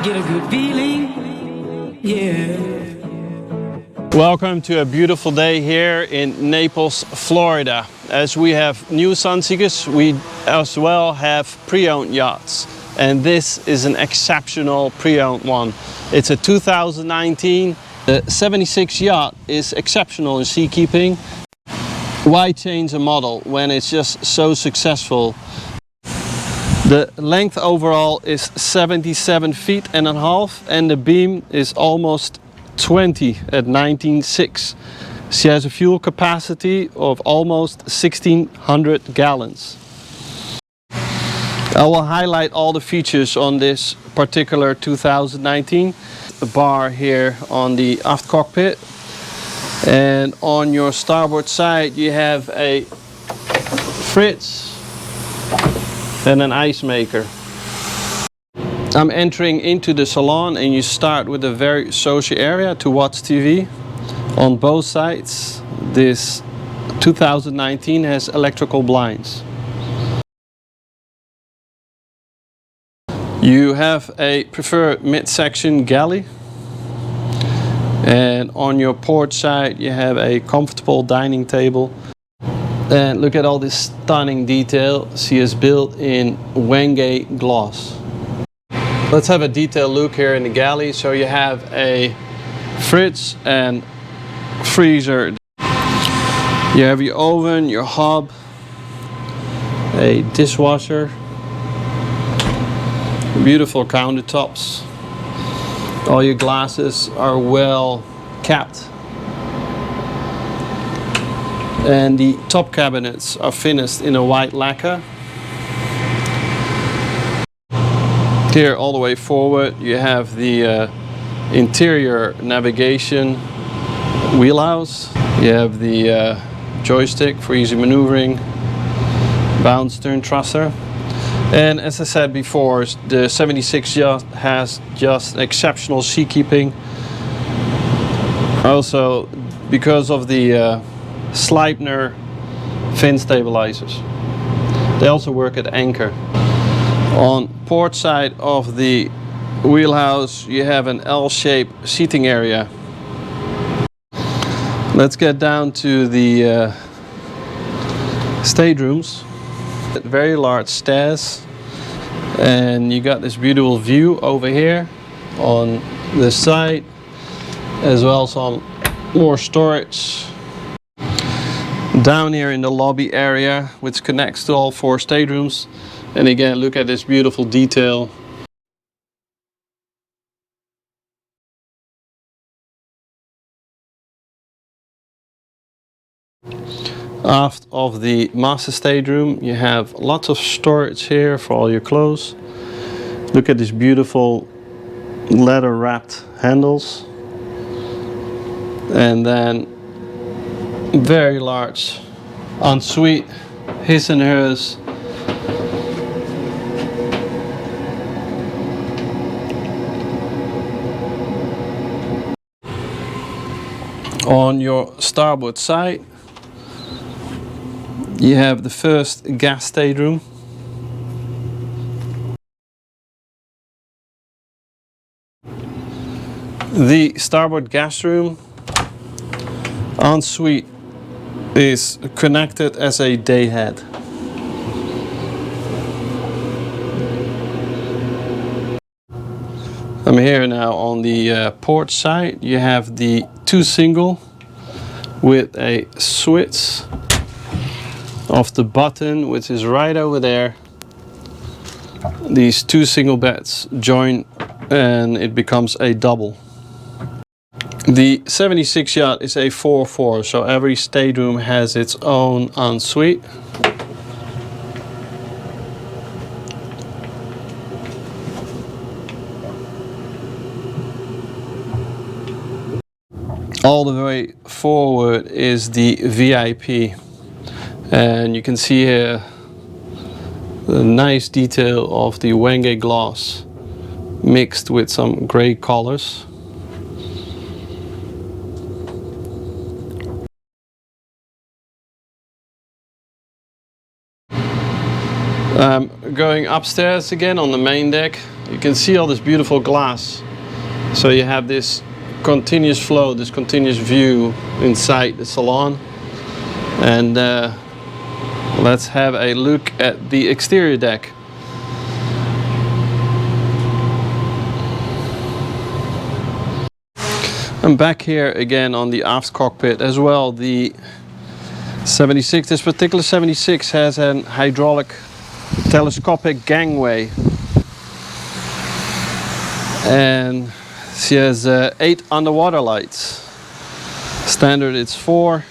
get a good feeling, yeah. Welcome to a beautiful day here in Naples, Florida. As we have new Sunseekers, we as well have pre-owned yachts. And this is an exceptional pre-owned one. It's a 2019. The 76 yacht is exceptional in seakeeping. Why change a model when it's just so successful? The length overall is 77 feet and a half, and the beam is almost 20 at 19.6. She has a fuel capacity of almost 1,600 gallons. I will highlight all the features on this particular 2019. The bar here on the aft cockpit, and on your starboard side you have a fridge and an ice maker. I'm entering into the salon, and you start with a very social area to watch TV. On both sides, this 2019 has electrical blinds. You have a preferred midsection galley, and on your port side you have a comfortable dining table. And look at all this stunning detail she has built in Wenge Gloss. Let's have a detailed look here in the galley. So you have a fridge and freezer. You have your oven, your hob, a dishwasher, beautiful countertops. All your glasses are well kept. And the top cabinets are finished in a white lacquer. Here all the way forward you have the interior navigation wheelhouse. You have the joystick for easy maneuvering, bound stern thruster. And as I said before, the 76 yacht has just exceptional seakeeping. Also because of the Sleipner fin stabilizers. They also work at anchor. On port side of the wheelhouse you have an L-shaped seating area. Let's get down to the staterooms. Very large stairs, and you got this beautiful view over here on the side, as well as some more storage down here in the lobby area, which connects to all 4 staterooms. And again, look at this beautiful detail. Aft of the master stateroom you have lots of storage here for all your clothes. Look at these beautiful leather wrapped handles, and then very large ensuite, his and hers. On your starboard side you have the first gas stateroom. The starboard gas room ensuite is connected as a day head. I'm here now on the port side. You have the 2 single with a switch of the button, which is right over there. These 2 single beds join and it becomes a double. The 76 yacht is a 4-4, so every stateroom has its own ensuite. All the way forward is the VIP, and you can see here the nice detail of the Wenge Gloss mixed with some grey colors. Going upstairs again on the main deck, you can see all this beautiful glass. So you have this continuous flow, this continuous view inside the salon. And let's have a look at the exterior deck. I'm back here again on the aft cockpit as well. The 76, this particular 76 has an hydraulic telescopic gangway, and she has 8 underwater lights. Standard it's 4.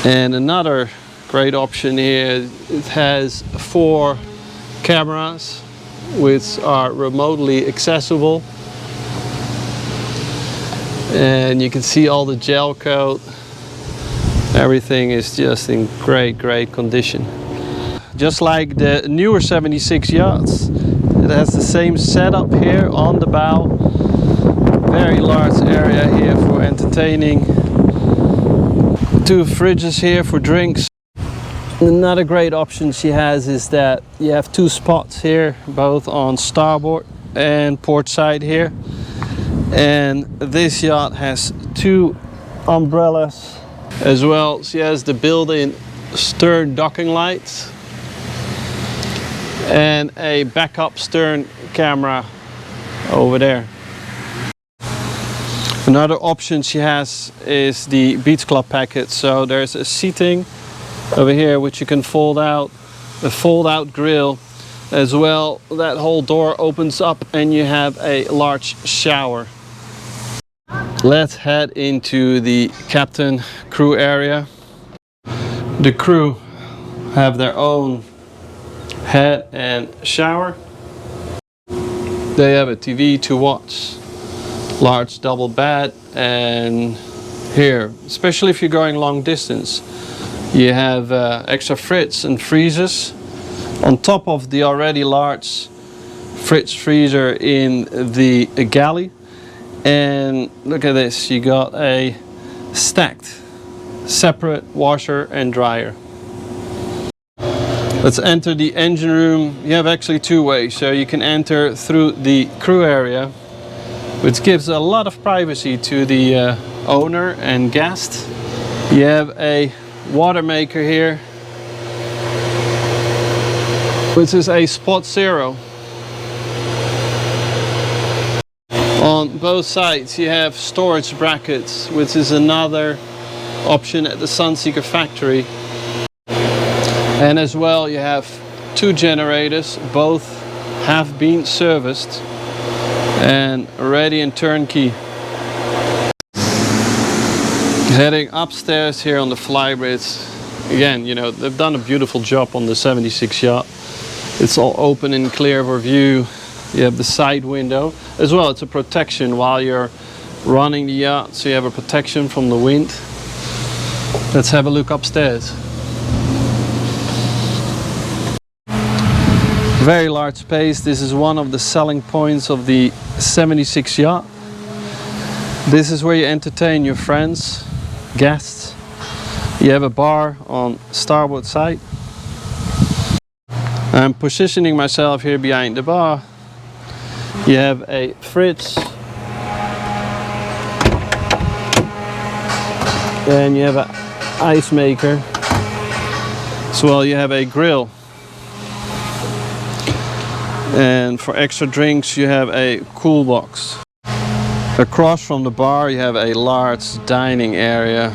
And another great option here, it has 4 cameras which are remotely accessible, and you can see all the gel coat. Everything is just in great condition. Just like the newer 76 yachts, it has the same setup here on the bow. Very large area here for entertaining. 2 fridges here for drinks. Another great option she has is that you have 2 spots here, both on starboard and port side here. And this yacht has 2 umbrellas as well. She has the built-in stern docking lights and a backup stern camera over there. Another option she has is the Beach Club package. So there's a seating over here which you can fold out, a fold-out grill as well. That whole door opens up and you have a large shower. Let's head into the captain crew area. The crew have their own head and shower. They have a TV to watch, large double bed, and here, especially if you're going long distance, you have extra fridge and freezers on top of the already large fridge freezer in the galley. And look at this, you got a stacked separate washer and dryer. Let's enter the engine room. You have actually 2 ways. So you can enter through the crew area, which gives a lot of privacy to the owner and guest. You have a watermaker here, which is a spot 0. On both sides you have storage brackets, which is another option at the Sunseeker factory. And as well you have 2 generators, both have been serviced and ready and turnkey. Heading upstairs here on the flybridge. Again, you know, they've done a beautiful job on the 76 yacht. It's all open and clear for view. You have the side window as well. It's a protection while you're running the yacht, so you have a protection from the wind. Let's have a look upstairs. Very large space. This is one of the selling points of the 76 yacht. This is where you entertain your friends, guests. You have a bar on starboard side. I'm positioning myself here behind the bar. You have a fridge, and you have an ice maker. As well, you have a grill, and for extra drinks you have a cool box. Across from the bar you have a large dining area,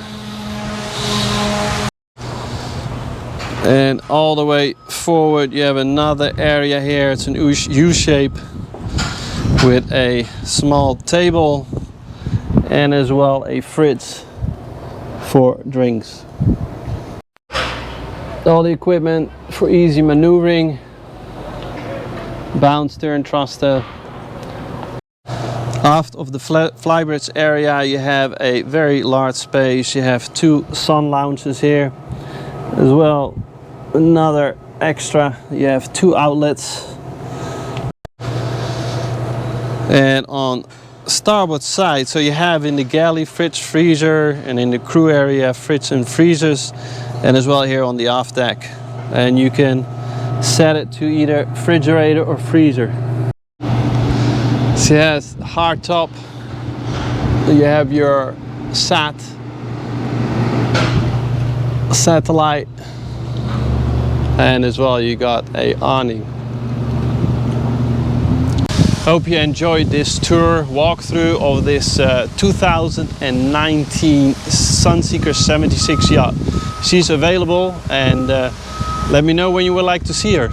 and all the way forward you have another area here. It's an U shape with a small table and as well a fridge for drinks. All the equipment for easy maneuvering, bound stern thruster. Aft of the flybridge area you have a very large space. You have 2 sun lounges here as well. Another extra, you have 2 outlets. And on starboard side, so you have in the galley fridge freezer, and in the crew area fridge and freezers, and as well here on the aft deck and you can set it to either refrigerator or freezer. So it has hard top. You have your satellite, and as well you got a awning. Hope you enjoyed this tour walkthrough of this 2019 Sunseeker 76 yacht. She's available, and let me know when you would like to see her.